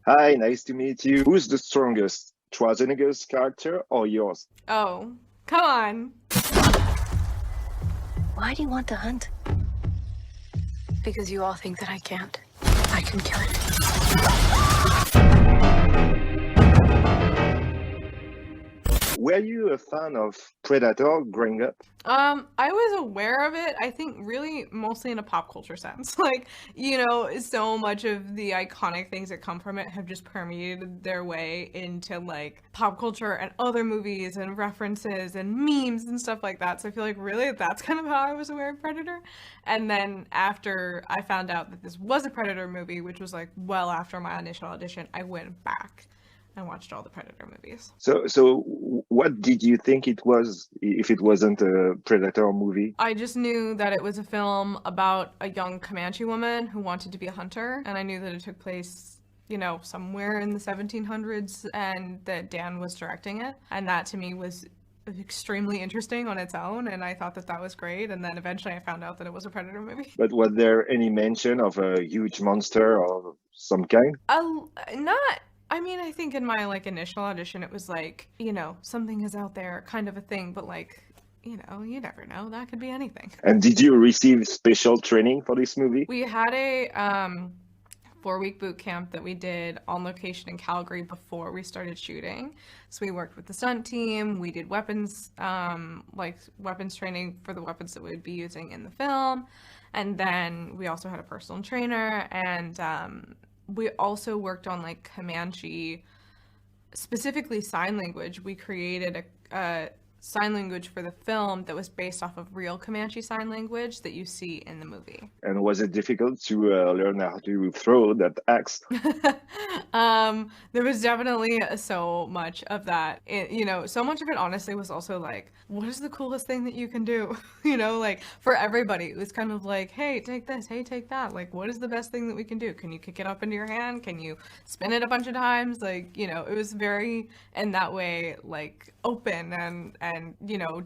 Hi, nice to meet you. Who's the strongest, Schwarzenegger's character or yours? Oh, come on. Why do you want to hunt? Because you all think that I can't. I can kill it. Were you a fan of Predator growing up? I was aware of it, I think really mostly in a pop culture sense. Like, so much of the iconic things that come from it have just permeated their way into like pop culture and other movies and references and memes and stuff like that. So I feel like really that's kind of how I was aware of Predator. And then after I found out that this was a Predator movie, which was like well after my initial audition, I went back and watched all the Predator movies. So what did you think it was if it wasn't a Predator movie? I just knew that it was a film about a young Comanche woman who wanted to be a hunter, and I knew that it took place, somewhere in the 1700s, and that Dan was directing it, and that to me was extremely interesting on its own, and I thought that that was great, and then eventually I found out that it was a Predator movie. But was there any mention of a huge monster of some kind? I think in my like initial audition, it was like, something is out there kind of a thing, but like, you never know. That could be anything. And did you receive special training for this movie? We had a 4-week boot camp that we did on location in Calgary before we started shooting. So we worked with the stunt team. We did weapons training for the weapons that we would be using in the film. And then we also had a personal trainer, and we also worked on like Comanche, specifically sign language. We created a sign language for the film that was based off of real Comanche sign language that you see in the movie. And was it difficult to learn how to throw that axe? There was definitely so much of that. So much of it honestly was also like, what is the coolest thing that you can do? Like for everybody, it was kind of like, hey, take this, hey, take that. Like, what is the best thing that we can do? Can you kick it up into your hand? Can you spin it a bunch of times? Like, it was very, in that way, like open, and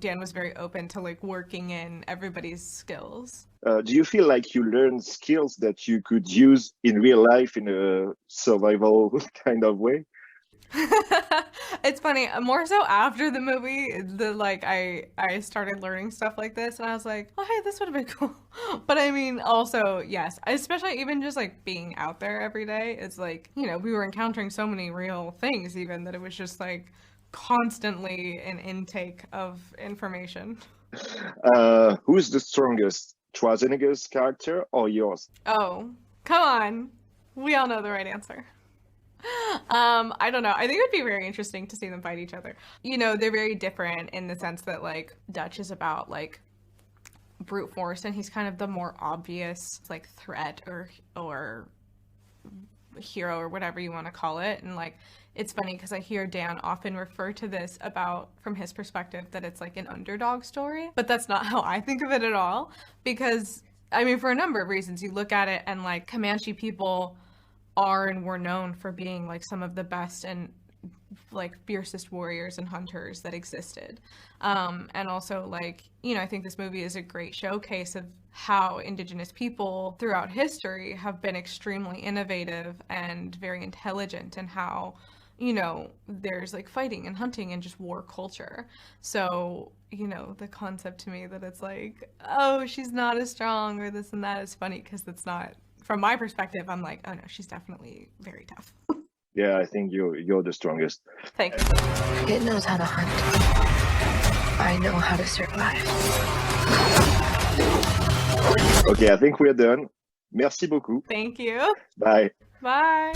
Dan was very open to like working in everybody's skills. Do you feel like you learned skills that you could use in real life in a survival kind of way? It's funny, more so after the movie, I started learning stuff like this, and I was like, oh hey, this would have been cool. But I mean, also, yes, especially even just like being out there every day, it's like, we were encountering so many real things even that it was just like constantly an intake of information. Who's the strongest, Schwarzenegger's character or yours? Oh, come on. We all know the right answer. I don't know. I think it would be very interesting to see them fight each other. They're very different in the sense that like Dutch is about like brute force, and he's kind of the more obvious like threat or hero or whatever you want to call it. And like it's funny because I hear Dan often refer to this about, from his perspective, that it's like an underdog story, but that's not how I think of it at all, because for a number of reasons. You look at it and like Comanche people are and were known for being like some of the best and like fiercest warriors and hunters that existed, and also like I think this movie is a great showcase of how Indigenous people throughout history have been extremely innovative and very intelligent, and how there's like fighting and hunting and just war culture. So the concept to me that it's like, oh, she's not as strong or this and that is funny, because that's not, from my perspective. I'm like, oh no, she's definitely very tough. Yeah, I think you're the strongest. Thank you. It knows how to hunt. I know how to survive. Okay, I think we're done. Merci beaucoup. Thank you. Bye. Bye.